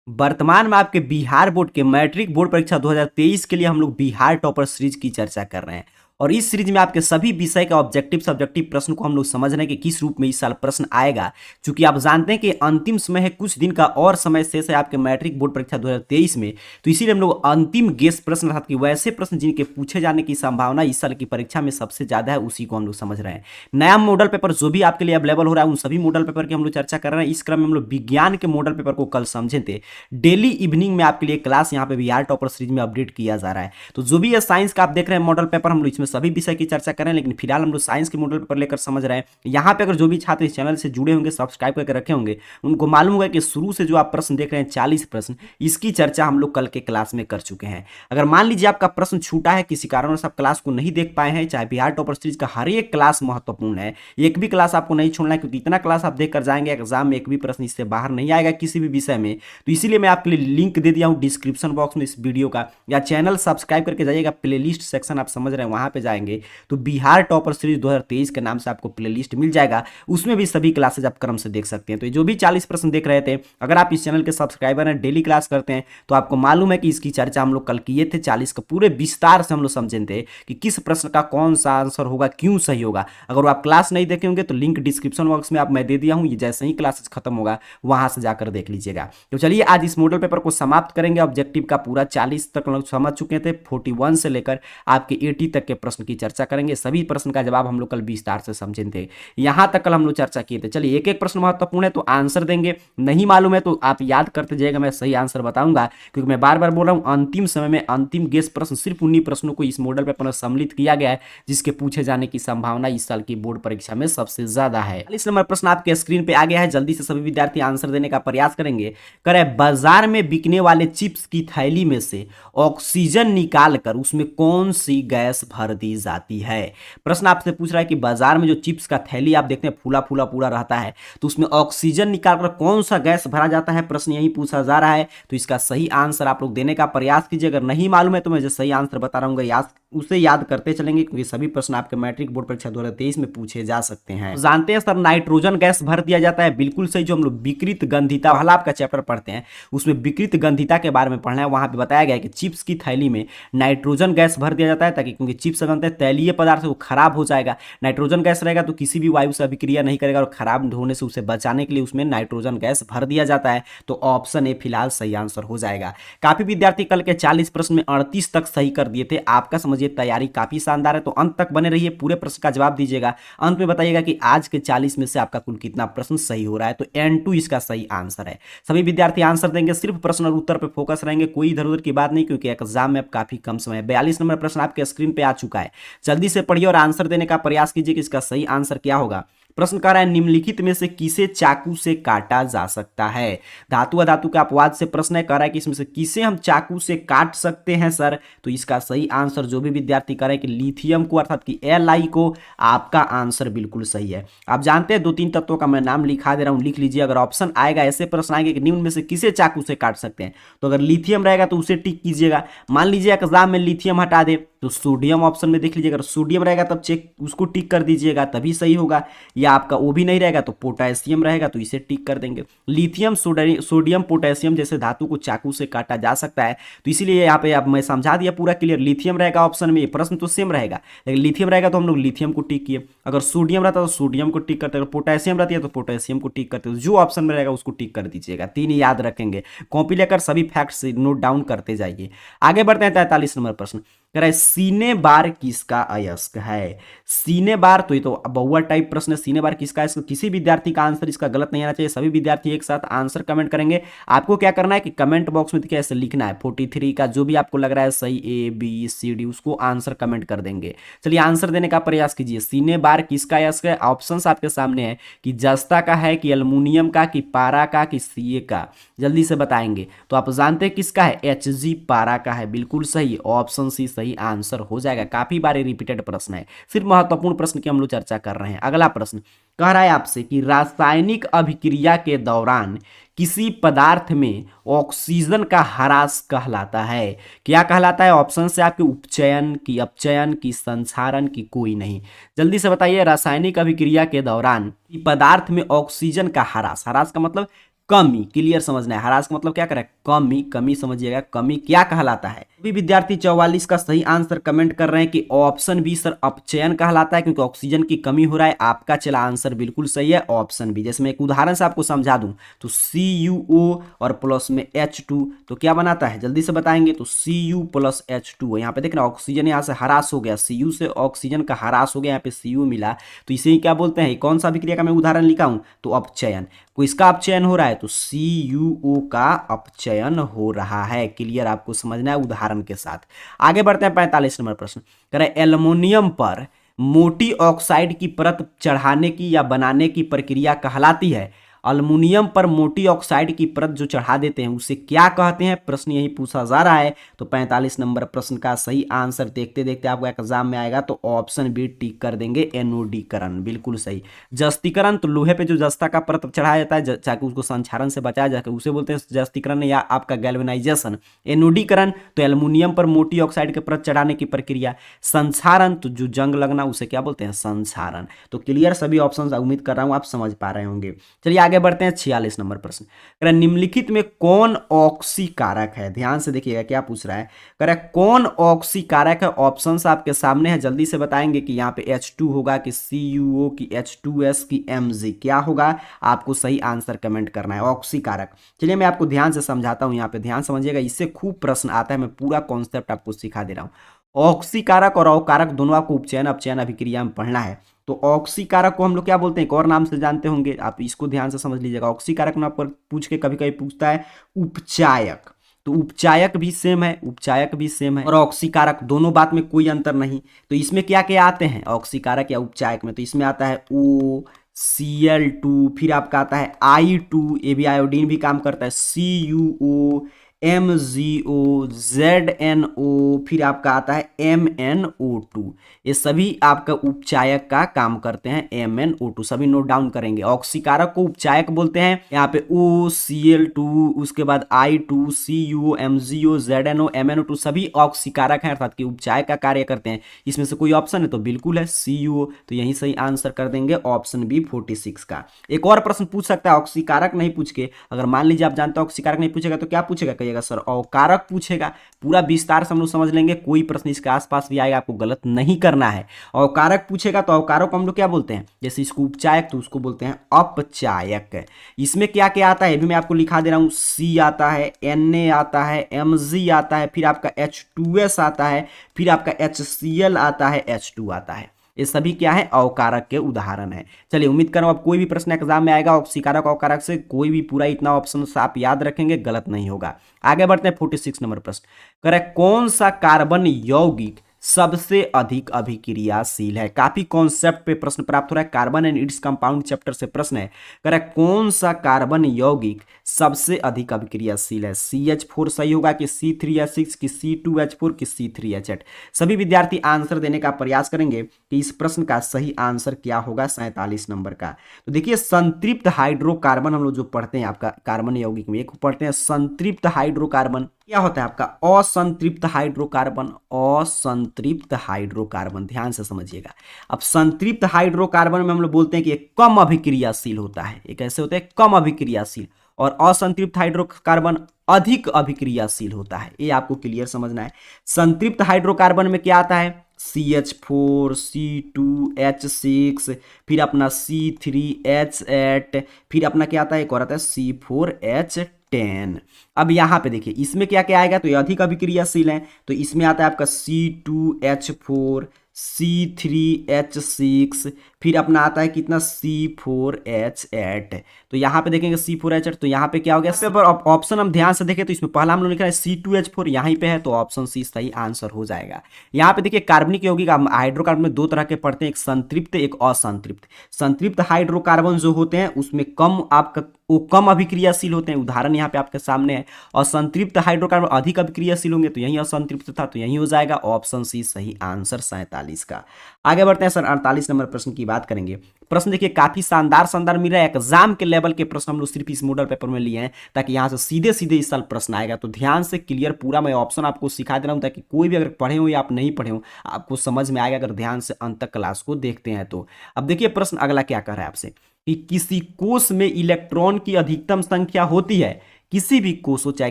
वर्तमान में आपके बिहार बोर्ड के मैट्रिक बोर्ड परीक्षा 2023 के लिए हम लोग बिहार टॉपर सीरीज की चर्चा कर रहे हैं। और इस सीरीज में आपके सभी विषय का ऑब्जेक्टिव सब्जेक्टिव प्रश्न को हम लोग समझ रहे हैं कि किस रूप में इस साल प्रश्न आएगा। क्योंकि आप जानते हैं कि अंतिम समय है, कुछ दिन का और समय शेष है आपके मैट्रिक बोर्ड परीक्षा 2023 में। तो इसीलिए हम लोग अंतिम गेस प्रश्न अर्थात कि वैसे प्रश्न जिनके पूछे जाने की संभावना इस साल की परीक्षा में सबसे ज्यादा है, उसी को हम लोग समझ रहे हैं। नया मॉडल पेपर जो भी आपके लिए अवेलेबल हो रहा है, उन सभी मॉडल पेपर की हम लोग चर्चा कर रहे हैं। इस क्रम में हम लोग विज्ञान के मॉडल पेपर को कल समझे थे। डेली इवनिंग में आपके लिए क्लास यहाँ पे बिहार टॉपर सीरीज में अपडेट किया जा रहा है। तो जो भी ये साइंस का आप देख रहे हैं मॉडल पेपर, हम लोग इसमें सभी विषय की चर्चा कर रहे हैं, लेकिन फिलहाल हम लोग साइंस के मॉडल पेपर लेकर समझ रहे हैं। यहाँ पे अगर जो भी छात्र इस चैनल से जुड़े होंगे, सब्सक्राइब करके रखे होंगे, उनको मालूम होगा कि शुरू से जो आप प्रश्न देख रहे हैं 40 प्रश्न, इसकी चर्चा हम लोग कल के क्लास में कर चुके हैं। अगर मान लीजिए आपका प्रश्न छूटा है, किसी कारण से आप क्लास को नहीं देख पाए हैं, चाहे बिहार टॉपर सीरीज का हर एक क्लास महत्वपूर्ण है, एक भी क्लास आपको नहीं छोड़ना है, क्योंकि इतना क्लास आप देख कर जाएंगे एग्जाम में एक भी प्रश्न इससे बाहर नहीं आएगा किसी भी विषय में। तो इसीलिए मैं आपके लिए लिंक दे दिया हूं डिस्क्रिप्शन बॉक्स में इस वीडियो का, या चैनल सब्सक्राइब करके जाइएगा, प्लेलिस्ट सेक्शन आप समझ रहे हैं वहां पे जाएंगे तो बिहार टॉपर सीरीज 2023 के नाम से आपको प्लेलिस्ट मिल जाएगा। उसमें भी सभी क्लासेज आप क्रम से देख सकते हैं। तो जो भी 40 प्रश्न देख रहे थे, अगर आप इस चैनल के सब्सक्राइबर हैं, डेली क्लास करते हैं, तो आपको मालूम है कि इसकी चर्चा हम लोग कल किए थे। 40 का पूरे विस्तार से हम लोग समझे थे कि किस प्रश्न का कौन सा आंसर होगा, क्यों सही होगा। अगर आप क्लास नहीं देखे होंगे तो लिंक डिस्क्रिप्शन बॉक्स में आप मैं दे दिया हूं, ये जैसे ही क्लासेस खत्म होगा वहां से जाकर देख लीजिएगा। तो चलिए आज इस मॉडल पेपर को समाप्त करेंगे। ऑब्जेक्टिव का पूरा 40 तक लोग समझ चुके थे, 41 से लेकर आपके 80 तक के प्रश्न की चर्चा करेंगे। सभी प्रश्न का जवाब हम लोग कल विस्तार से समझे थे, यहां तक कल हम लोग चर्चा किए थे। चलिए एक एक प्रश्न महत्वपूर्ण है तो आंसर देंगे, नहीं मालूम है तो आप याद करते जाइएगा, मैं सही आंसर बताऊंगा। क्योंकि मैं बार बार बोल रहा हूं अंतिम समय में अंतिम गेस प्रश्न सिर्फ उन्हीं प्रश्नों को इस मॉडल पेपर में सम्मिलित किया गया है जिसके पूछे जाने की संभावना इस साल की बोर्ड परीक्षा में सबसे ज्यादा है। 40 नंबर प्रश्न आपके स्क्रीन पे आ गया है, जल्दी से सभी विद्यार्थी आंसर देने का प्रयास करेंगे। करें, बाजार में बिकने वाले चिप्स की थैली में से ऑक्सीजन निकालकर उसमें कौन सी गैस भर दी जाती है। प्रश्न आपसे पूछ रहा है कि बाजार में जो चिप्स का थैली आप देखते हैं फूला फूला पूरा रहता है, तो उसमें ऑक्सीजन निकालकर कौन सा गैस भरा जाता है, प्रश्न यही पूछा जा रहा है। तो इसका सही आंसर आप लोग देने का प्रयास कीजिए। अगर नहीं मालूम है तो मैं जो सही आंसर बता रहा हूँ उसे याद करते चलेंगे, क्योंकि सभी प्रश्न आपके मैट्रिक बोर्ड परीक्षा 2023 में पूछे जा सकते हैं। तो जानते हैं सर नाइट्रोजन गैस भर दिया जाता है, बिल्कुल सही। जो हम लोग विकृत गंधिता वाला आपका चैप्टर पढ़ते हैं उसमें विकृत गंधिता के बारे में पढ़ना है, वहां पे बताया गया है कि चिप्स की थैली में नाइट्रोजन गैस भर दिया जाता है, ताकि क्योंकि चिप्स बनते हैं तैलीय पदार्थ वो खराब हो जाएगा। नाइट्रोजन गैस रहेगा तो किसी भी वायु से अभिक्रिया नहीं करेगा और खराब होने से उसे बचाने के लिए उसमें नाइट्रोजन गैस भर दिया जाता है। तो ऑप्शन ए फिलहाल सही आंसर हो जाएगा। काफी विद्यार्थी कल के 40 प्रश्न में 38 तक सही कर दिए थे। आपका समझिए तैयारी काफी शानदार है, तो अंत तक बने रहिए, पूरे प्रश्न का जवाब दीजिएगा। अंत में बताइएगा कि आज के 40 में से आपका कुल कितना प्रश्न सही हो रहा है। तो N2 इसका सही आंसर है। सभी विद्यार्थी आंसर देंगे, सिर्फ प्रश्न और उत्तर पे फोकस रहेंगे, कोई इधर उधर की बात नहीं, क्योंकि एग्जाम में काफी कम समय है। 42 नंबर प्रश्न आपके स्क्रीन पे आ चुका है, जल्दी से पढ़िए और आंसर देने का प्रयास कीजिए कि इसका सही आंसर क्या होगा। प्रश्न कह रहा है निम्नलिखित में से किसे चाकू से काटा जा सकता है। धातु अधातु का अपवाद से प्रश्न है, कह रहा है कि इसमें से किसे हम चाकू से काट सकते हैं सर। तो इसका सही आंसर जो भी विद्यार्थी कह रहे हैं कि लिथियम को अर्थात कि Li को, आपका आंसर बिल्कुल सही है। आप जानते हैं 2-3 तत्वों का मैं नाम लिखा दे रहा हूं, लिख लीजिए। अगर ऑप्शन आएगा ऐसे प्रश्न आएंगे कि निम्न में से किसे चाकू से काट सकते हैं, तो अगर लिथियम रहेगा तो उसे टिक कीजिएगा। मान लीजिए एग्जाम में लिथियम हटा दे तो सोडियम ऑप्शन में देख लीजिए, अगर सोडियम रहेगा तब चेक उसको टिक कर दीजिएगा, तभी सही होगा। या आपका वो भी नहीं रहेगा तो पोटेशियम रहेगा तो इसे टिक कर देंगे। लिथियम सोडियम पोटेशियम जैसे धातु को चाकू से काटा जा सकता है, तो इसीलिए यहाँ पे अब मैं समझा दिया पूरा क्लियर। लिथियम रहेगा ऑप्शन में, प्रश्न तो सेम रहेगा, लेकिन लिथियम रहेगा तो हम लोग लिथियम को टिक किए। अगर सोडियम रहता तो सोडियम को टिक करते, अगर पोटेशियम रहती है तो पोटेशियम को टिक करते, जो ऑप्शन में रहेगा उसको टिक कर दीजिएगा। 3 याद रखेंगे, कॉपी लेकर सभी फैक्ट्स नोट डाउन करते जाइए। आगे बढ़ते हैं 43 नंबर प्रश्न, कह रहा है सीने बार किसका अयस्क है। सीने बार तो ये तो बहुआ टाइप प्रश्न है, सीने बार किसका है। किसी विद्यार्थी का आंसर इसका गलत नहीं आना चाहिए। सभी विद्यार्थी एक साथ आंसर कमेंट करेंगे। आपको क्या करना है कि कमेंट बॉक्स में कैसे लिखना है, 43 का जो भी आपको लग रहा है सही ABCD उसको आंसर कमेंट कर देंगे। चलिए आंसर देने का प्रयास कीजिए। सीने बार किसका अयस्क है। ऑप्शंस आपके सामने है कि जस्ता का है, कि एल्युमिनियम का, कि पारा का, कि सीए का, जल्दी से बताएंगे। तो आप जानते हैं किसका है, HG पारा का है, बिल्कुल सही। ऑप्शन सी सही आंसर हो जाएगा। काफी बार रिपीटेड प्रश्न है, सिर्फ महत्वपूर्ण प्रश्न की हम लोग चर्चा कर रहे हैं। अगला प्रश्न कह रहा है आपसे कि रासायनिक अभिक्रिया के दौरान किसी पदार्थ में ऑक्सीजन का ह्रास कहलाता है। क्या कहलाता है। ऑप्शन से आपके उपचयन, की अपचयन, की संक्षारण, की कोई नहीं। जल्दी से बताइए। रासायनिक अभिक्रिया के दौरान पदार्थ में ऑक्सीजन का ह्रास, ह्रास का मतलब कमी, क्लियर समझना है। ह्रास का मतलब क्या करें, कमी, कमी समझिएगा, कमी क्या कहलाता है। भी विद्यार्थी 44 का सही आंसर कमेंट कर रहे हैं कि ऑप्शन बी सर अपचयन कहलाता है, क्योंकि ऑक्सीजन की कमी हो रहा है। आपका चला आंसर बिल्कुल सही है, ऑप्शन बी। जैसे मैं एक उदाहरण से आपको समझा दूं तो CuO और प्लस में H2 तो क्या बनाता है, जल्दी से बताएंगे। तो Cu प्लस H2, यहाँ पे देख रहे हैं ऑक्सीजन यहाँ से ह्रास हो गया, Cu से ऑक्सीजन का ह्रास हो गया, यहाँ पे Cu मिला, तो इसे ही क्या बोलते हैं, कौन सा अभिक्रिया का मैं उदाहरण लिखा हूं, तो अपचयन। को इसका अपचयन हो रहा है तो CuO का अपचयन हो रहा है। क्लियर, आपको समझना है उदाहरण के साथ। आगे बढ़ते हैं 45 नंबर प्रश्न। कह रहे एल्युमिनियम पर मोटी ऑक्साइड की परत चढ़ाने की या बनाने की प्रक्रिया कहलाती है। अल्युमिनियम पर मोटी ऑक्साइड की परत जो चढ़ा देते हैं उसे क्या कहते हैं, प्रश्न यही पूछा जा रहा है। तो 45 नंबर प्रश्न का सही आंसर देखते देखते आपको एग्जाम में आएगा, तो ऑप्शन बी टिक कर देंगे, एनोडीकरण, बिल्कुल सही। जस्तीकरण, तो लोहे पे जो जस्ता का परत चढ़ाया जाता है ताकि उसको संक्षारण से बचाया जाए, उसे बोलते हैं जस्तीकरण या आपका गैल्वेनाइजेशन। एनोडीकरण, तो एल्युमिनियम पर मोटी ऑक्साइड की परत चढ़ाने की प्रक्रिया। संक्षारण, तो जो जंग लगना उसे क्या बोलते हैं, संक्षारण। तो क्लियर, सभी ऑप्शन उम्मीद कर रहा हूं आप समझ पा रहे होंगे। चलिए आगे बढ़ते हैं 46 नंबर प्रश्न। कह रहा है निम्नलिखित में कौन ऑक्सीकारक है, ध्यान से देखिएगा क्या पूछ रहा है। कह रहा है कौन ऑक्सीकारक है, ऑप्शंस आपके सामने है, जल्दी से बताएंगे कि यहाँ पे H2 होगा कि CuO की H2S की Mg, क्या होगा, आपको सही आंसर कमेंट करना है। ऑक्सीकारक, चलिए मैं आपको ध्यान से समझाता हूं, यहाँ पे ध्यान समझिएगा, इससे खूब प्रश्न आता है, मैं पूरा कॉन्सेप्ट आपको सिखा दे रहा हूं। ऑक्सीकारक और अवकारक दोनों आपको उपचयन अपचयन अभिक्रिया में पढ़ना है। तो ऑक्सीकारक को हम लोग क्या बोलते हैं, एक और नाम से जानते होंगे, आप इसको ध्यान से समझ लीजिएगा। ऑक्सीकारक में आपको पूछ के कभी कभी पूछता है उपचायक, तो उपचायक भी सेम है, उपचायक भी सेम है, और ऑक्सीकारक, दोनों बात में कोई अंतर नहीं। तो इसमें क्या क्या आते हैं ऑक्सीकारक या उपचायक में, तो इसमें आता है OCl2, फिर आपका आता है I2, ये भी आयोडीन भी काम करता है, CuO, MgO, ZnO, फिर आपका आता है MnO2, ये सभी आपका उपचायक का काम करते हैं, MnO2, सभी नोट डाउन करेंगे। ऑक्सीकारक को उपचायक बोलते हैं, यहाँ पे OCl2, उसके बाद I2, CuO, MgO, ZnO, MnO2 सभी ऑक्सीकारक हैं, अर्थात कि उपचायक का कार्य करते हैं। इसमें से कोई ऑप्शन है तो बिल्कुल है CuO, तो यही सही आंसर कर देंगे, ऑप्शन बी 46 का। एक और प्रश्न पूछ सकता है ऑक्सीकारक नहीं पूछ के, अगर मान लीजिए आप जानते हो ऑक्सीकारक नहीं पूछेगा तो क्या पूछेगा, कहिएगा सर अवकारक पूछेगा। पूरा विस्तार से हम लोग समझ लेंगे, कोई प्रश्न इसके आसपास भी आएगा आपको गलत नहीं करना है। अवकारक पूछेगा तो अवकारक को हम लोग क्या बोलते हैं, जैसे इसको उपचायक तो उसको बोलते हैं अपचायक। इसमें क्या क्या आता है ये भी मैं आपको लिखा दे रहा हूं, C आता है, Na आता है, Mg आता है, फिर आपका H2S आता है, फिर आपका HCl आता है, H2 आता है। ये सभी क्या है, अवकारक के उदाहरण है। चलिए उम्मीद करो अब कोई भी प्रश्न एग्जाम में आएगा ऑक्सीकारक अवकारक से, कोई भी पूरा इतना ऑप्शन आप याद रखेंगे, गलत नहीं होगा। आगे बढ़ते हैं 46 नंबर प्रश्न। कह कौन सा कार्बन यौगिक सबसे अधिक अभिक्रियाशील है। काफी कॉन्सेप्ट पे प्रश्न प्राप्त हो रहा है, carbon and its compound chapter से प्रश्न है। कह रहा है कौन सा कार्बन यौगिक सबसे अधिक अभिक्रियाशील है। CH4 सही होगा कि C3H6 की C2H4 की C3H8। सभी विद्यार्थी आंसर देने का प्रयास करेंगे कि इस प्रश्न का सही आंसर क्या होगा 47 नंबर का। तो देखिए संतृप्त हाइड्रोकार्बन हम लोग जो पढ़ते हैं आपका कार्बन यौगिक में, एक पढ़ते हैं संतृप्त हाइड्रोकार्बन, क्या होता है आपका असंतृप्त हाइड्रोकार्बन, असंतृप्त हाइड्रोकार्बन, ध्यान से समझिएगा। अब संतृप्त हाइड्रोकार्बन में हम लोग बोलते हैं कि एक कम अभिक्रियाशील होता है, एक ऐसे होते हैं कम अभिक्रियाशील, और असंतृप्त हाइड्रोकार्बन अधिक अभिक्रियाशील होता है, ये आपको क्लियर समझना है। संतृप्त हाइड्रोकार्बन में क्या आता है, CH4, C2H6, फिर अपना C3H8, फिर अपना क्या आता है, एक और आता है C4H10। अब यहां पे देखिए इसमें क्या क्या आएगा, तो ये अधिक अभिक्रियाशील है, तो इसमें आता है आपका C2H4, C3H6, फिर अपना आता है कितना C4H8। तो यहाँ पे देखेंगे C4H8, तो यहाँ पे क्या हो गया, पर ऑप्शन हम ध्यान से देखें तो इसमें पहला हम लोग लिखा है C2H4, यहीं पे है, तो ऑप्शन सी सही आंसर हो जाएगा। यहाँ पे देखिए कार्बनिक यौगिक हाइड्रोकार्बन में दो तरह के पढ़ते हैं, एक संतृप्त एक असंतृप्त। संतृप्त हाइड्रोकार्बन जो होते हैं उसमें कम आपका वो कम अभिक्रियाशील होते हैं, उदाहरण यहाँ पे आपके सामने है। और संतृप्त हाइड्रोकार्बन अधिक अभिक्रियाशील होंगे, तो यही असंतृप्त था, तो यही हो जाएगा ऑप्शन सी सही आंसर 47 का। आगे बढ़ते हैं सर 48 नंबर प्रश्न की बात करेंगे। प्रश्न देखिए काफी शानदार शानदार मिल रहा है, एग्जाम के लेवल के प्रश्न हम लोग सिर्फ इस मॉडल पेपर में लिए हैं ताकि यहाँ से सीधे सीधे इस साल प्रश्न आएगा। तो ध्यान से क्लियर पूरा मैं ऑप्शन आपको सिखा दे रहा हूँ ताकि कोई भी अगर पढ़े हो या आप नहीं पढ़े हो आपको समझ में आएगा अगर ध्यान से अंत तक क्लास को देखते हैं तो। अब देखिए प्रश्न अगला क्या कह रहा है आपसे कि किसी कोष में इलेक्ट्रॉन की अधिकतम संख्या होती है, किसी भी कोष हो, चाहे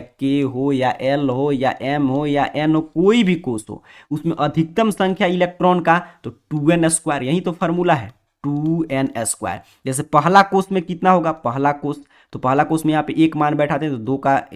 के हो या एल हो या एम हो या एन हो, कोई भी कोष हो, उसमें अधिकतम संख्या इलेक्ट्रॉन का तो 2n², यही तो फॉर्मूला है 2n²। जैसे पहला कोष में कितना होगा, पहला कोष तो पहला कोष में यहाँ पे एक मान बैठाते हैं तो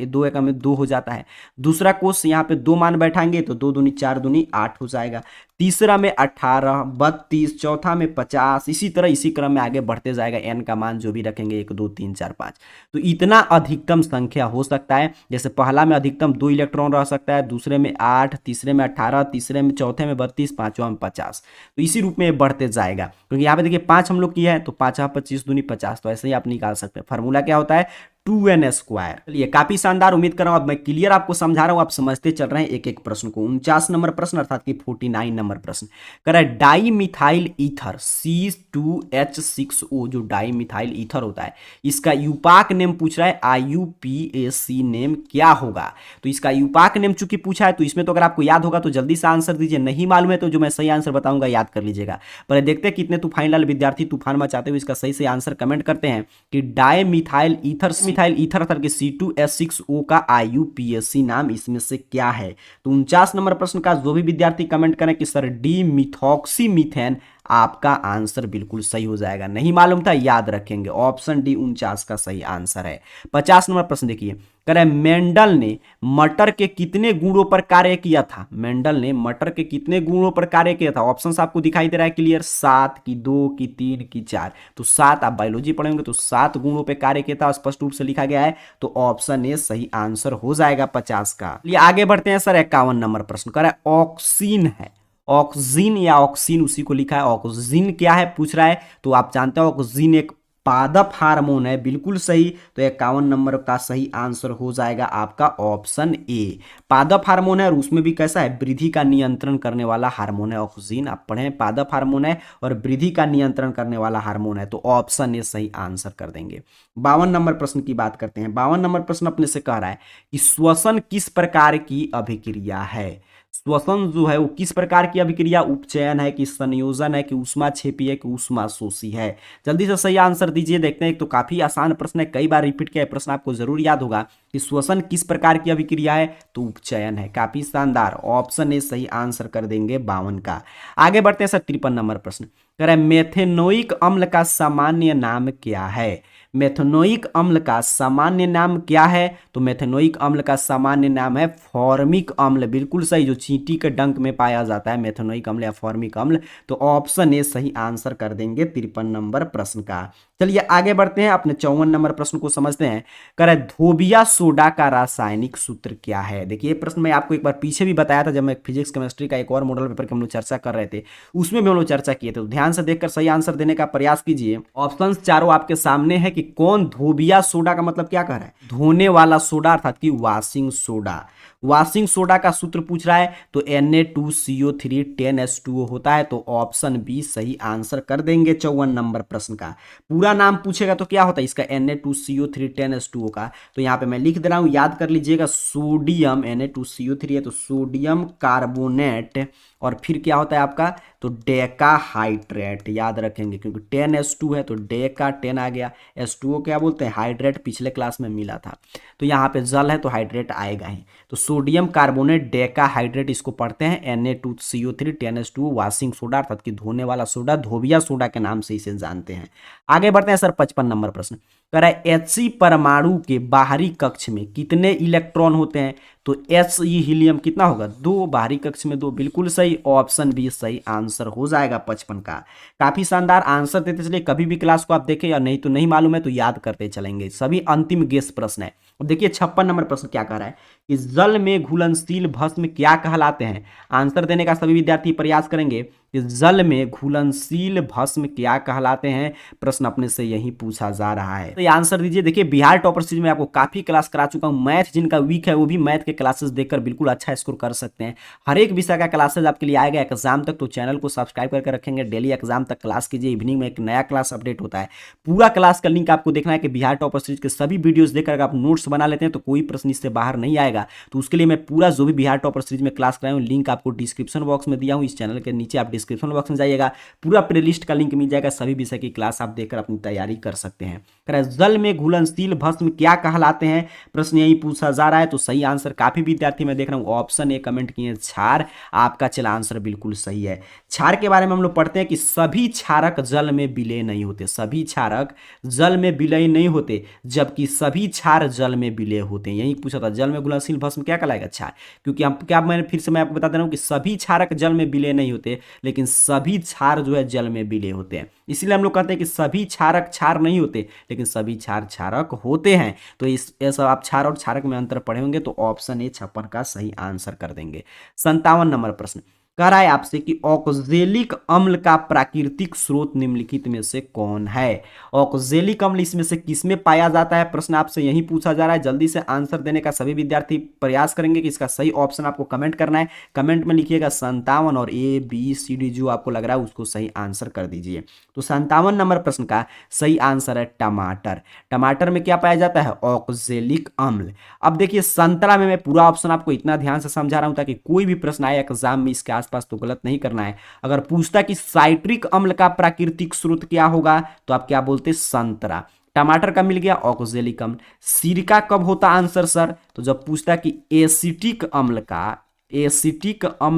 2 एकम में 2 हो जाता है। दूसरा कोष यहाँ पे 2 मान बैठाएंगे तो 2 दूनी 4 दूनी 8 हो जाएगा। तीसरा में 18, 32, चौथा में 50, इसी तरह इसी क्रम में आगे बढ़ते जाएगा। एन का मान जो भी रखेंगे 1 2 3 4 5, तो इतना अधिकतम संख्या हो सकता है। जैसे पहला में अधिकतम 2 इलेक्ट्रॉन रह सकता है, दूसरे में 8, तीसरे में 18, तीसरे में चौथे में 32, पांचवा में 50, तो इसी रूप में बढ़ते जाएगा। क्योंकि यहाँ पे देखिए 5 हम लोग किया है तो 5 25 दूनी 50, तो ऐसे ही आप निकाल सकते हैं। फार्मूला क्या होता है 2n²। चलिए काफी शानदार, उम्मीद कर रहा हूं अब मैं क्लियर आपको समझा रहा हूं, आप समझते चल रहे हैं एक एक प्रश्न को। 49 नंबर प्रश्न अर्थात कि 49 नंबर प्रश्न कर रहा है डाई मिथाइल ईथर C2H6O, जो डाई मिथाइल ईथर होता है इसका यूपाक नेम पूछ रहा है, IUPAC नेम क्या होगा। तो इसका यूपाक नेम चूंकि पूछा है तो इसमें तो अगर आपको याद होगा तो जल्दी से आंसर दीजिए, नहीं मालूम है तो जो मैं सही आंसर बताऊंगा याद कर लीजिएगा। पर देखते हैं कितने तूफान लाल विद्यार्थी तूफान मचाते हुए इसका सही से आंसर कमेंट करते हैं कि di methyl ether methyl ether के C2H6O का IUPAC नाम इसमें से क्या है। तो 49 नंबर प्रश्न का जो भी विद्यार्थी कमेंट करें कि सर डी मिथॉक्सी मीथेन, आपका आंसर बिल्कुल सही हो जाएगा। नहीं मालूम था याद रखेंगे, ऑप्शन डी 49 का सही आंसर है। 50 नंबर प्रश्न देखिए कह रहे मेंडल ने मटर के कितने गुणों पर कार्य किया था। मेंडल ने मटर के कितने गुणों पर कार्य किया था, ऑप्शंस आपको दिखाई दे रहा है क्लियर, 7 की 2 की 3 की 4, तो 7 आप बायोलॉजी पढ़ेंगे तो 7 गुणों पर कार्य किया था, स्पष्ट रूप से लिखा गया है, तो ऑप्शन ए सही आंसर हो जाएगा 50 का। चलिए आगे बढ़ते हैं सर 51 नंबर प्रश्न कह रहा है ऑक्सीन है, ऑक्सीन या ऑक्सीन उसी को लिखा है, ऑक्सीन क्या है पूछ रहा है। तो आप जानते हो ऑक्सीन एक पादप हार्मोन है, बिल्कुल सही। तो 51 नंबर का सही आंसर हो जाएगा आपका ऑप्शन ए, पादप हार्मोन है और उसमें भी कैसा है, वृद्धि का नियंत्रण करने वाला हार्मोन है ऑक्सीन। आप पढ़े पादप हार्मोन है और वृद्धि का नियंत्रण करने वाला हार्मोन है, तो ऑप्शन ए सही आंसर कर देंगे। 52 नंबर प्रश्न की बात करते हैं। 52 नंबर प्रश्न अपने से कह रहा है कि श्वसन किस प्रकार की अभिक्रिया है। श्वसन जो है वो किस प्रकार की अभिक्रिया, उपचयन है कि संयोजन है कि ऊष्माक्षेपी है कि ऊष्माशोषी है। जल्दी से सही आंसर दीजिए, देखते हैं। एक तो काफी आसान प्रश्न है, कई बार रिपीट किया प्रश्न, आपको जरूर याद होगा कि श्वसन किस प्रकार की अभिक्रिया है, तो उपचयन है। काफी शानदार, ऑप्शन ए सही आंसर कर देंगे 52 का। आगे बढ़ते हैं सर 53 नंबर प्रश्न कह रहे हैं मेथेनोइक अम्ल का सामान्य नाम क्या है। मेथेनोइक अम्ल का सामान्य नाम क्या है, तो मेथेनोइक अम्ल का सामान्य नाम है फॉर्मिक अम्ल, बिल्कुल सही, जो चींटी के डंक में पाया जाता है मेथेनोइक अम्ल या फॉर्मिक अम्ल, तो ऑप्शन ए सही आंसर कर देंगे 53 नंबर प्रश्न का। चलिए आगे बढ़ते हैं, अपने 54 नंबर प्रश्न को समझते हैं। कह रहे धोबिया सोडा का रासायनिक सूत्र क्या है। देखिए ये प्रश्न मैं आपको एक बार पीछे भी बताया था जब मैं फिजिक्स केमिस्ट्री का एक और मॉडल पेपर की हम लोग चर्चा कर रहे थे, उसमें भी हम लोग चर्चा किए थे। तो ध्यान से देखकर सही आंसर देने का प्रयास कीजिए। ऑप्शंस चारों आपके सामने है कि कौन धोबिया सोडा का मतलब क्या कह रहा है, धोने वाला सोडा अर्थात कि वॉशिंग सोडा। वॉशिंग सोडा का सूत्र पूछ रहा है तो Na2CO3 10H2O होता है, तो ऑप्शन बी सही आंसर कर देंगे 54 नंबर प्रश्न का। पूरा नाम पूछेगा तो क्या होता है इसका, Na2CO3 10H2O का, तो यहाँ पे मैं लिख दे रहा हूँ, याद कर लीजिएगा। सोडियम Na2CO3 है तो सोडियम कार्बोनेट, और फिर क्या होता है आपका, तो डेकाहाइड्रेट, याद रखेंगे क्योंकि 10H2 है तो डेका 10 आ गया, H2O क्या बोलते हैं, हाइड्रेट, पिछले क्लास में मिला था, तो यहाँ पे जल है तो हाइड्रेट आएगा ही, तो सोडियम कार्बोनेट डेकाहाइड्रेट इसको पढ़ते हैं Na2CO3 10H2O वॉशिंग सोडा अर्थात कि धोने वाला सोडा, धोबिया सोडा के नाम से इसे जानते हैं। आगे बढ़ते हैं सर 55 नंबर प्रश्न कह रहा है He परमाणु के बाहरी कक्ष में कितने इलेक्ट्रॉन होते हैं, तो He हीलियम कितना होगा, 2, बाहरी कक्ष में 2, बिल्कुल सही, ऑप्शन बी सही आंसर हो जाएगा 55 का। काफी शानदार आंसर देते चलिए, कभी भी क्लास को आप देखें या नहीं तो नहीं मालूम है तो याद करते चलेंगे, सभी अंतिम गेस प्रश्न है। अब देखिए 56 नंबर प्रश्न क्या कह रहा है कि जल में घुलनशील भस्म क्या कहलाते हैं। आंसर देने का सभी विद्यार्थी प्रयास करेंगे कि जल में घुलनशील भस्म क्या कहलाते हैं, प्रश्न अपने से यही पूछा जा रहा है, तो ये आंसर दीजिए। देखिए बिहार टॉपर सीरीज में आपको काफी क्लास करा चुका हूं, मैथ जिनका वीक है वो भी मैथ के के क्लासेस देखकर बिल्कुल अच्छा स्कोर कर सकते हैं। हर एक विषय का क्लासेस आपके लिए आएगा एग्जाम तक, तो चैनल को सब्सक्राइब करके रखेंगे। डेली एग्जाम तक क्लास कीजिए, इवनिंग में एक नया क्लास अपडेट होता है। पूरा क्लास का लिंक आपको देखना है कि बिहार टॉपर सीरीज के सभी वीडियोस देखकर अगर आप नोट्स बना लेते हैं तो कोई प्रश्न इससे बाहर नहीं आएगा। तो उसके लिए मैं पूरा जो भी बिहार टॉपर सीरीज में क्लास कराया हूँ लिंक आपको डिस्क्रिप्शन बॉक्स में दिया हूँ। इस चैनल के नीचे आप डिस्क्रिप्शन बॉक्स में जाइएगा, पूरा प्लेलिस्ट का लिंक मिल जाएगा, सभी विषय की क्लास आप देखकर अपनी तैयारी कर सकते हैं। जल में घुलनशील भस्म क्या कहलाते हैं, प्रश्न यही पूछा जा रहा है। तो सही आंसर काफी विद्यार्थी मैं देख रहा हूँ ऑप्शन ए कमेंट किए क्षार, आपका चला आंसर बिल्कुल सही है। क्षार के बारे में हम लोग पढ़ते हैं कि सभी क्षारक जल में विलय नहीं होते, सभी क्षारक जल में विलय नहीं होते, जबकि सभी क्षार जल में विलय होते हैं। यही पूछा था जल में घुलनशील भस्म क्या कहलाएगा, क्षार। क्योंकि हम क्या, मैंने फिर से मैं आपको बता दे रहा हूँ कि सभी क्षारक जल में विलय नहीं होते, लेकिन सभी क्षार जो है जल में विलय होते हैं। इसलिए हम लोग कहते हैं कि सभी क्षारक क्षार नहीं होते, लेकिन सभी क्षार क्षारक होते हैं। तो इस ऐसा आप क्षार और क्षारक में अंतर पढ़े होंगे, तो ऑप्शन ए 56 का सही आंसर कर देंगे। 57 नंबर प्रश्न कह रहा है आपसे कि ऑक्जेलिक अम्ल का प्राकृतिक स्रोत निम्नलिखित में से कौन है। ऑक्जेलिक अम्ल इसमें से किसमें पाया जाता है, प्रश्न आपसे यही पूछा जा रहा है। जल्दी से आंसर देने का सभी विद्यार्थी प्रयास करेंगे कि इसका सही ऑप्शन आपको कमेंट करना है। कमेंट में लिखिएगा 57 और ABCD जो आपको लग रहा है उसको सही आंसर कर दीजिए। तो 57 नंबर प्रश्न का सही आंसर है टमाटर। टमाटर में क्या पाया जाता है, ऑक्जेलिक अम्ल। अब देखिए संतरा में मैं पूरा ऑप्शन आपको इतना ध्यान से समझा रहा हूं ताकि कोई भी प्रश्न आए एग्जाम में इसके आसपास तो गलत नहीं करना है। अगर पूछता कि साइट्रिक अम्ल का प्राकृतिक स्रोत क्या होगा, तो आप क्या बोलते, संतरा। टमाटर का मिल गया ऑक्जेलिक अम्ल। सिरका कब होता आंसर सर, तो जब पूछता कि एसिटिक अम्ल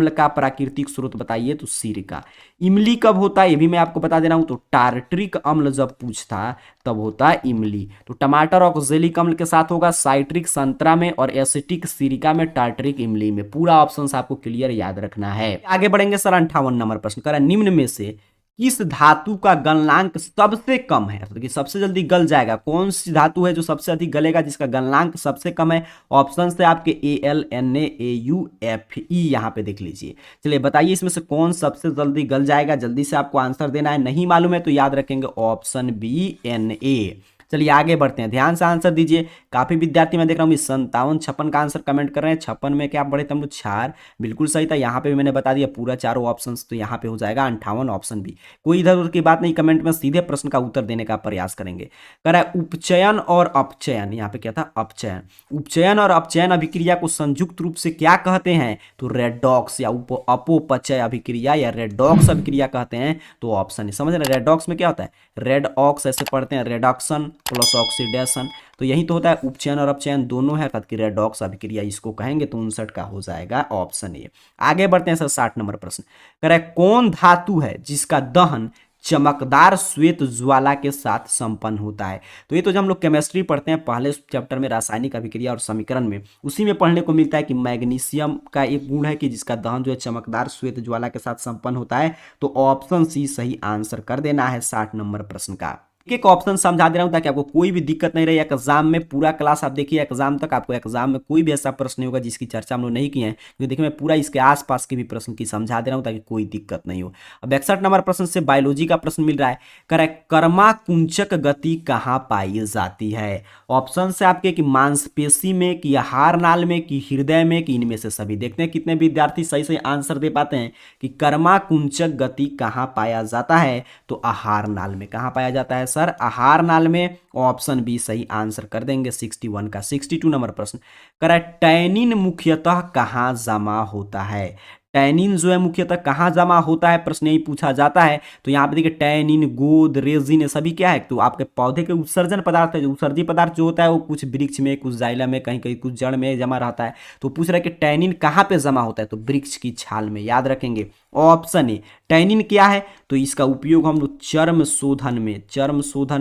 का प्राकृतिक स्रोत बताइए, तो सिरका। इमली कब होता है, ये भी मैं आपको बता दे रहा हूं, तो टार्ट्रिक अम्ल जब पूछता तब होता है इमली। तो टमाटर ऑक्जेलिक अम्ल के साथ होगा, साइट्रिक संतरा में, और एसिटिक सिरका में, टार्ट्रिक इमली में। पूरा ऑप्शन आपको क्लियर याद रखना है। आगे बढ़ेंगे सर 58 नंबर प्रश्न कह रहा है निम्न में से किस धातु का गलनांक सबसे कम है, तो सबसे जल्दी गल जाएगा, कौन सी धातु है जो सबसे अधिक गलेगा, जिसका गलनांक सबसे कम है। ऑप्शन से आपके AlNaAuFe यहाँ पे देख लीजिए। चलिए बताइए इसमें से कौन सबसे जल्दी गल जाएगा, जल्दी से आपको आंसर देना है। नहीं मालूम है तो याद रखेंगे ऑप्शन बी Na। चलिए आगे बढ़ते हैं, ध्यान से आंसर दीजिए। काफी विद्यार्थी मैं देख रहा हूँ 57 56 का आंसर कमेंट कर रहे हैं। 56 में क्या बढ़े थे हम लोग, क्षार, बिल्कुल सही था। यहाँ पे भी मैंने बता दिया पूरा चारों ऑप्शंस, तो यहाँ पे हो जाएगा 58 ऑप्शन बी। कोई इधर उधर की बात नहीं, कमेंट में सीधे प्रश्न का उत्तर देने का प्रयास करेंगे। कह रहा है उपचयन और अपचयन, यहाँ पे क्या था, अपचयन। उपचयन और अपचयन अभिक्रिया को संयुक्त रूप से क्या कहते हैं, तो रेडॉक्स या अपोपचय अभिक्रिया या रेडॉक्स अभिक्रिया कहते हैं। तो ऑप्शन समझ रहे, रेडॉक्स में क्या होता है, रेड ऑक्स ऐसे पढ़ते हैं, रेडक्शन प्लस ऑक्सीडेशन, तो यही तो होता है। उपचयन और अपचयन दोनों है, अर्थात कि रेडॉक्स अभिक्रिया इसको कहेंगे। तो 59 का हो जाएगा ऑप्शन ए। आगे बढ़ते हैं सर 60 नंबर प्रश्न कह रहा है कौन धातु है जिसका दहन चमकदार श्वेत ज्वाला के साथ संपन्न होता है। तो ये तो जब हम लोग केमिस्ट्री पढ़ते हैं पहले चैप्टर में, रासायनिक अभिक्रिया और समीकरण में, उसी में पढ़ने को मिलता है कि मैग्नीशियम का एक गुण है कि जिसका दहन जो है चमकदार श्वेत ज्वाला के साथ संपन्न होता है। तो ऑप्शन सी सही आंसर कर देना है 60 नंबर प्रश्न का। एक ऑप्शन समझा दे रहा हूं ताकि आपको कोई भी दिक्कत नहीं रहे एग्जाम में। पूरा क्लास आप देखिए एग्जाम तक, आपको एग्जाम में कोई भी ऐसा प्रश्न नहीं होगा जिसकी चर्चा हम लोग नहीं किए हैं, क्योंकि देखिए मैं पूरा इसके आसपास के भी प्रश्न की समझा दे रहा हूं ताकि कोई दिक्कत नहीं हो। अब 61 नंबर प्रश्न से बायोलॉजी का प्रश्न मिल रहा है, कह रहा है कर्माकुंचक गति कहाँ पाई जाती है। ऑप्शन से आपके कि मांसपेशी में, कि हार नाल में, कि हृदय में, कि इनमें से सभी। देखते हैं कितने विद्यार्थी सही सही आंसर दे पाते हैं कि कर्माकुंचक गति कहाँ पाया जाता है। तो आहार नाल में। कहाँ पाया जाता है सर, आहार नाल में। ऑप्शन बी सही आंसर कर देंगे 61 का। 62 नंबर प्रश्न कह रहा है टैनिन मुख्यतः कहाँ जमा होता है। टैनिन जो है मुख्यतः कहाँ जमा होता है, प्रश्न यही पूछा जाता है। तो यहाँ पे देखिए टैनिन, गोद, रेजिन, ये सभी क्या है, तो आपके पौधे के उत्सर्जन पदार्थ है। जो उत्सर्जी पदार्थ जो होता है वो कुछ वृक्ष में, कुछ जाइलम में, कहीं कहीं कुछ जड़ में जमा रहता है। तो पूछ रहा है कि टैनिन कहाँ पे जमा होता है, तो वृक्ष की छाल में। याद रखेंगे ऑप्शन ए। टैनिन क्या है, तो इसका उपयोग हम लोग चर्म शोधन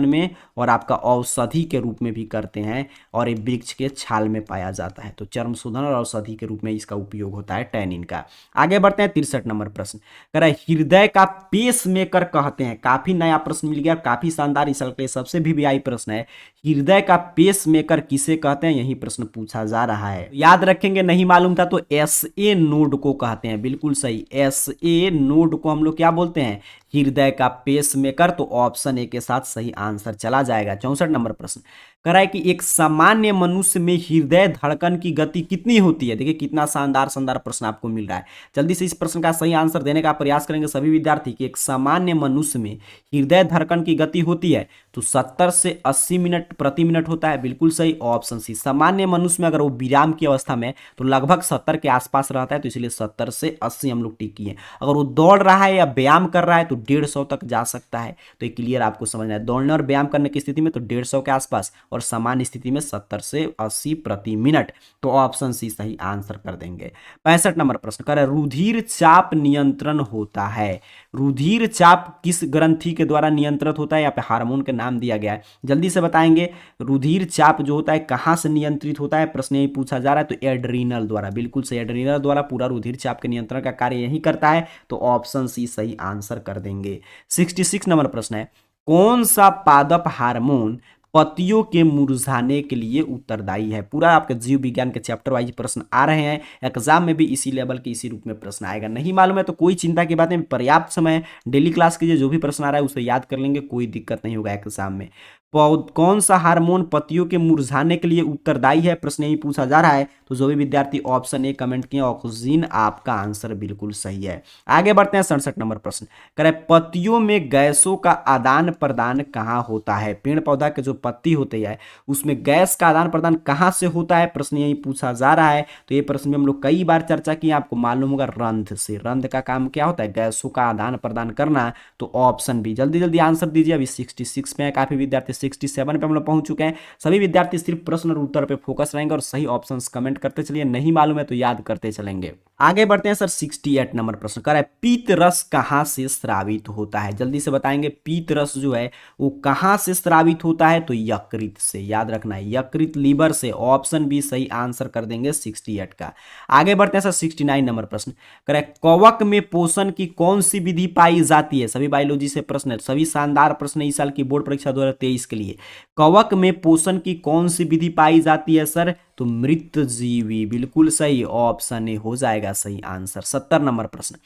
में और आपका औषधि के रूप में भी करते हैं, और ये वृक्ष के छाल में पाया जाता है। तो चर्म शोधन और औषधि के रूप में इसका उपयोग होता है टैनिन का। आगे बढ़ते हैं 63 नंबर प्रश्न कह रहा है हृदय का पेस मेकर कहते हैं। काफी नया प्रश्न मिल गया, काफी शानदार, इस साल के सबसे VVI प्रश्न है। हृदय का पेस मेकर किसे कहते हैं, यही प्रश्न पूछा जा रहा है। याद रखेंगे, नहीं मालूम था तो SA नोड को कहते हैं। बिल्कुल सही, SA नोड को हम लोग क्या बोलते हैं, हृदय का पेसमेकर, तो ऑप्शन ए के साथ सही आंसर चला जाएगा। 64 नंबर प्रश्न कह रहा है कि एक सामान्य मनुष्य में हृदय धड़कन की गति कितनी होती है। देखिए कितना शानदार शानदार प्रश्न आपको मिल रहा है। जल्दी से इस प्रश्न का सही आंसर देने का प्रयास करेंगे सभी विद्यार्थी कि एक सामान्य मनुष्य में हृदय धड़कन की गति होती है तो 70 से 80 मिनट प्रति मिनट होता है। बिल्कुल सही, ऑप्शन सी। सामान्य मनुष्य में अगर वो विराम की अवस्था में तो लगभग 70 के आसपास रहता है, तो इसलिए 70 से 80 हम लोग टिक किए। अगर वो दौड़ रहा है या व्यायाम कर रहा है तो 150 तक जा सकता है। तो ये क्लियर आपको समझना है। दौड़ने और व्यायाम करने की स्थिति में तो 150 के आसपास, और सामान्य स्थिति में 70 से 80 प्रति मिनट। तो ऑप्शन सी सही आंसर कर देंगे। 65 नंबर प्रश्न कर रुधिर चाप नियंत्रण होता है। रुधिर चाप किस ग्रंथि के द्वारा नियंत्रित होता है। यहाँ पे हार्मोन के नाम दिया गया है, जल्दी से बताएंगे। रुधिर चाप जो होता है कहाँ से नियंत्रित होता है, प्रश्न यही पूछा जा रहा है। तो एड्रीनल द्वारा, बिल्कुल सही, एड्रीनल द्वारा पूरा रुधिर चाप के नियंत्रण का कार्य यही करता है। तो ऑप्शन सी सही आंसर कर देंगे। 66 नंबर प्रश्न है कौन सा पादप हार्मोन पत्तियों के मुरझाने के लिए उत्तरदायी है। पूरा आपके जीव विज्ञान के चैप्टर वाइज प्रश्न आ रहे हैं, एग्जाम में भी इसी लेवल के इसी रूप में प्रश्न आएगा। नहीं मालूम है तो कोई चिंता की बात नहीं, पर्याप्त समय डेली क्लास कीजिए, जो भी प्रश्न आ रहा है उसे याद कर लेंगे, कोई दिक्कत नहीं होगा एग्जाम में। कौन सा हार्मोन पत्तियों के मुरझाने के लिए उत्तरदायी है, प्रश्न यही पूछा जा रहा है। तो जो भी विद्यार्थी ऑप्शन ए कमेंट किए ऑक्सीजन, आपका आंसर बिल्कुल सही है। आगे बढ़ते हैं 67 नंबर प्रश्न करें पत्तियों में गैसों का आदान प्रदान कहाँ होता है। पेड़ पौधा के जो पत्ती होते हैं उसमें गैस का आदान प्रदान कहाँ से होता है, प्रश्न यही पूछा जा रहा है। तो ये प्रश्न में हम लोग कई बार चर्चा की, आपको मालूम होगा रंध्र से। रंध्र का काम क्या होता है, गैसों का आदान प्रदान करना। तो ऑप्शन बी, जल्दी जल्दी आंसर दीजिए। अभी 66 पे है, काफी विद्यार्थी 67 पे हम लोग पहुंच चुके हैं। सभी विद्यार्थी सिर्फ प्रश्न और उत्तर पे फोकस रहेंगे और सही ऑप्शंस कमेंट करते चलिए, नहीं मालूम है तो याद करते चलेंगे। आगे बढ़ते हैं सर 68 नंबर प्रश्न कर रहा है पीत रस कहां से स्रावित होता है। जल्दी से बताएंगे पीत रस जो है वो कहां से स्रावित होता है। तो यकृत से, याद रखना है यकृत, लीवर से। ऑप्शन बी सही आंसर कर देंगे 68 का। आगे बढ़ते हैं सर 69 नंबर प्रश्न कर कवक में पोषण की कौन सी विधि पाई जाती है। सभी बायोलॉजी से प्रश्न है, सभी शानदार प्रश्न इस साल की बोर्ड परीक्षा 2023 के लिए। कवक में पोषण की कौन सी विधि पाई जाती है सर, तो मृतजीवी, बिल्कुल सही, ऑप्शन ए हो जाएगा सही आंसर। 70 नंबर प्रश्न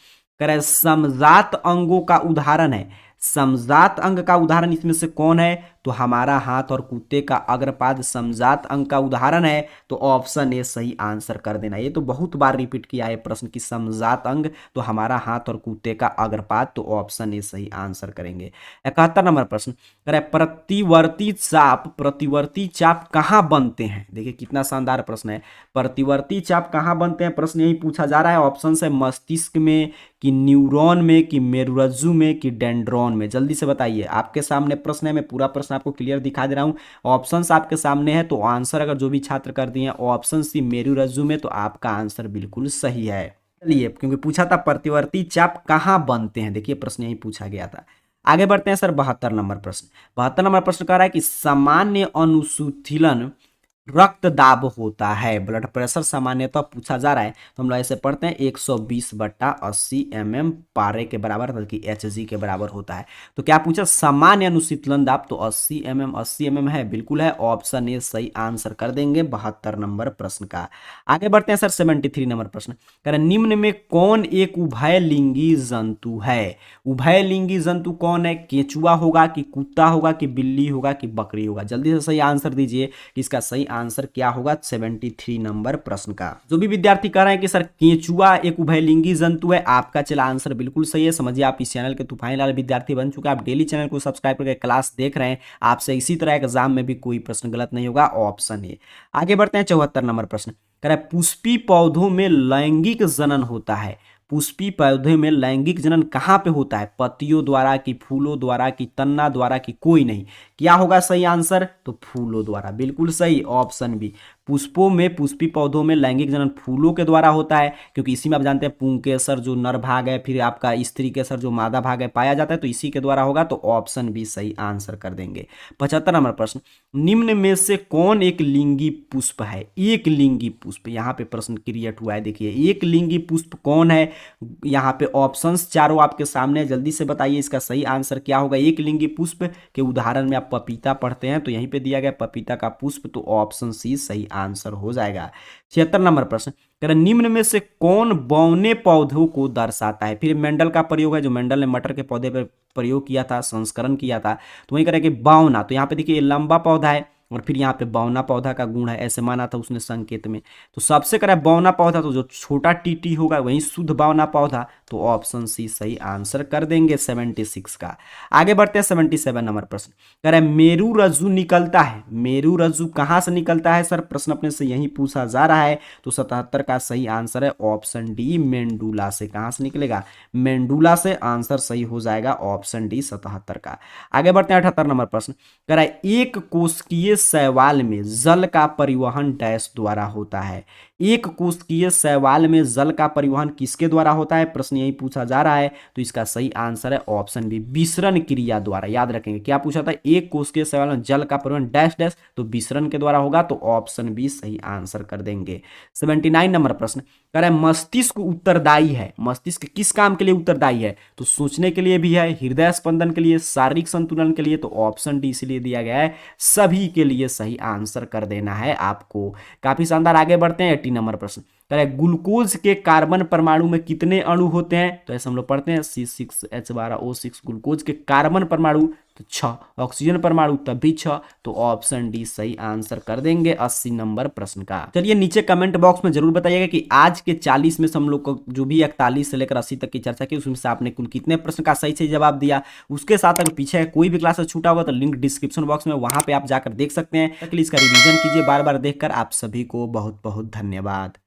करें समजात अंगों का उदाहरण है। समजात अंग का उदाहरण इसमें से कौन है, तो हमारा हाथ और कुत्ते का अग्रपाद समजात अंग का उदाहरण है। तो ऑप्शन ए सही आंसर कर देना। ये तो बहुत बार रिपीट किया है प्रश्न की समजात अंग तो हमारा हाथ और कुत्ते का अग्रपाद। तो ऑप्शन ए सही आंसर करेंगे। 71 नंबर प्रश्न करें प्रतिवर्ती चाप कहाँ बनते हैं। देखिए कितना शानदार प्रश्न है, प्रतिवर्ती चाप कहाँ बनते हैं, प्रश्न यही पूछा जा रहा है। ऑप्शन है मस्तिष्क में, कि न्यूरॉन में, कि मेरुरज्जु में, कि डेंड्रॉन में। जल्दी से बताइए, आपके सामने प्रश्न है, मैं पूरा प्रश्न आपको क्लियर दिखा दे रहा हूं। ऑप्शंस आपके सामने है, तो आंसर अगर जो भी छात्र कर दिए ऑप्शन सी मेरुरज्जु में, तो आपका आंसर बिल्कुल सही है। चलिए, क्योंकि पूछा था प्रतिवर्ती चाप कहाँ बनते हैं, देखिए प्रश्न यही पूछा गया था। आगे बढ़ते हैं सर 72 नंबर प्रश्न। 72 नंबर प्रश्न कह रहा है कि सामान्य अनुसूथिलन रक्तदाब होता है। ब्लड प्रेशर सामान्यतः पूछा जा रहा है, तो हम लोग ऐसे पढ़ते हैं 120/80 mm पारे के बराबर, बल्कि Hg के बराबर होता है। तो क्या पूछा, सामान्य अनुशीतलन दाब, तो 80 mm है, बिल्कुल है, ऑप्शन ए सही आंसर कर देंगे 72 नंबर प्रश्न का। आगे बढ़ते हैं सर 73 नंबर प्रश्न कह रहे निम्न में कौन एक उभयलिंगी जंतु है। उभयलिंगी जंतु कौन है, केंचुआ होगा, कि कुत्ता होगा, कि बिल्ली होगा, कि बकरी होगा। जल्दी से सही आंसर दीजिए कि इसका सही आंसर क्या होगा 73 नंबर प्रश्न का। जो भी विद्यार्थी कह रहे हैं कि सर केंचुआ एक उभयलिंगी जंतु है, आपका चला आंसर बिल्कुल सही है। समझिए आप इस चैनल के तूफानी लाल विद्यार्थी बन चुके हैं, आप डेली चैनल को सब्सक्राइब करके क्लास देख रहे हैं, आपसे इसी तरह एग्जाम में भी कोई प्रश्न गलत नहीं होगा, ऑप्शन ए। आगे बढ़ते हैं 74 नंबर प्रश्न कह रहा है पुष्पी पौधों में लैंगिक जनन होता है। पुष्पी पौधे में लैंगिक जनन कहाँ पे होता है, पत्तियों द्वारा, कि फूलों द्वारा, कि तन्ना द्वारा, कि कोई नहीं। क्या होगा सही आंसर, तो फूलों द्वारा, बिल्कुल सही, ऑप्शन बी। पुष्पों में, पुष्पी पौधों में लैंगिक जनन फूलों के द्वारा होता है, क्योंकि इसी में आप जानते हैं पुंकेसर जो नर भाग है, फिर आपका स्त्री केसर जो मादा भाग है पाया जाता है, तो इसी के द्वारा होगा। तो ऑप्शन बी सही आंसर कर देंगे। 75 नंबर प्रश्न निम्न में से कौन एक लिंगी पुष्प है। एक लिंगी पुष्प, यहाँ पे प्रश्न क्रिएट हुआ है, देखिए एक लिंगी पुष्प कौन है। यहाँ पे ऑप्शंस चारों आपके सामने, जल्दी से बताइए इसका सही आंसर क्या होगा। एक लिंगी पुष्प के उदाहरण में आप पपीता पढ़ते हैं, तो यहीं पे दिया गया पपीता का पुष्प, तो ऑप्शन सी सही आंसर हो जाएगा। 76 नंबर प्रश्न कह रहे निम्न में से कौन बौने पौधों को दर्शाता है। फिर मेंडल का प्रयोग है, जो मेंडल ने मटर के पौधे पर प्रयोग किया था, संस्करण किया था। तो वही करें कि बौना, तो यहाँ पे देखिए लंबा पौधा है और फिर यहाँ पे बौना पौधा का गुण है, ऐसे माना था उसने संकेत में। तो सबसे करें बौना पौधा, तो जो छोटा टीटी होगा वही शुद्ध बौना पौधा, तो ऑप्शन सी सही आंसर कर देंगे 76 का। आगे बढ़ते हैं 77 नंबर प्रश्न कह रहे मेरू रज्जु निकलता है। मेरू रज्जु कहाँ से निकलता है सर, प्रश्न अपने से यही पूछा जा रहा है। तो 77 का सही आंसर है ऑप्शन डी मेंडुला से। कहाँ से निकलेगा, मेंडुला से। आंसर सही हो जाएगा ऑप्शन डी 77 का। आगे बढ़ते हैं 78 नंबर प्रश्न कह रहा है एक कोशिकीय शैवाल में जल का परिवहन डैश द्वारा होता है। एक कोशिकीय शैवाल में जल का परिवहन किसके द्वारा होता है, प्रश्न यही पूछा जा रहा है। तो इसका सही आंसर है ऑप्शन बी विसरण क्रिया द्वारा। याद रखेंगे क्या पूछा था, एक कोशिकीय शैवाल में जल का परिवहन डैश डैश, तो विसरण के द्वारा होगा। तो ऑप्शन बी सही आंसर कर देंगे। 79 नंबर प्रश्न कह रहा है मस्तिष्क उत्तरदायी है। मस्तिष्क किस काम के लिए उत्तरदायी है, तो सोचने के लिए भी है, हृदय स्पंदन के लिए, शारीरिक संतुलन के लिए। तो ऑप्शन डी इसलिए दिया गया है, सभी के लिए सही आंसर कर देना है आपको। काफी शानदार। आगे बढ़ते हैं 80 नंबर प्रश्न कह रहा है ग्लूकोज के कार्बन परमाणु में कितने अणु होते हैं। तो ऐसे हम लोग पढ़ते हैं C6H12O6 ग्लूकोज के कार्बन परमाणु तो 6, ऑक्सीजन परमाणु तब भी 6। तो ऑप्शन डी सही आंसर कर देंगे 80 नंबर प्रश्न का। चलिए नीचे कमेंट बॉक्स में जरूर बताइएगा कि आज के 40 में से हम लोग को जो भी 41 से लेकर 80 तक की चर्चा की उसमें से आपने कुल कितने प्रश्न का सही सही जवाब दिया। उसके साथ अगर पीछे कोई भी क्लास छूटा हुआ तो लिंक डिस्क्रिप्शन बॉक्स में, वहां पे आप जाकर देख सकते हैं। इसका रिवीजन कीजिए बार बार देखकर। आप सभी को बहुत बहुत धन्यवाद।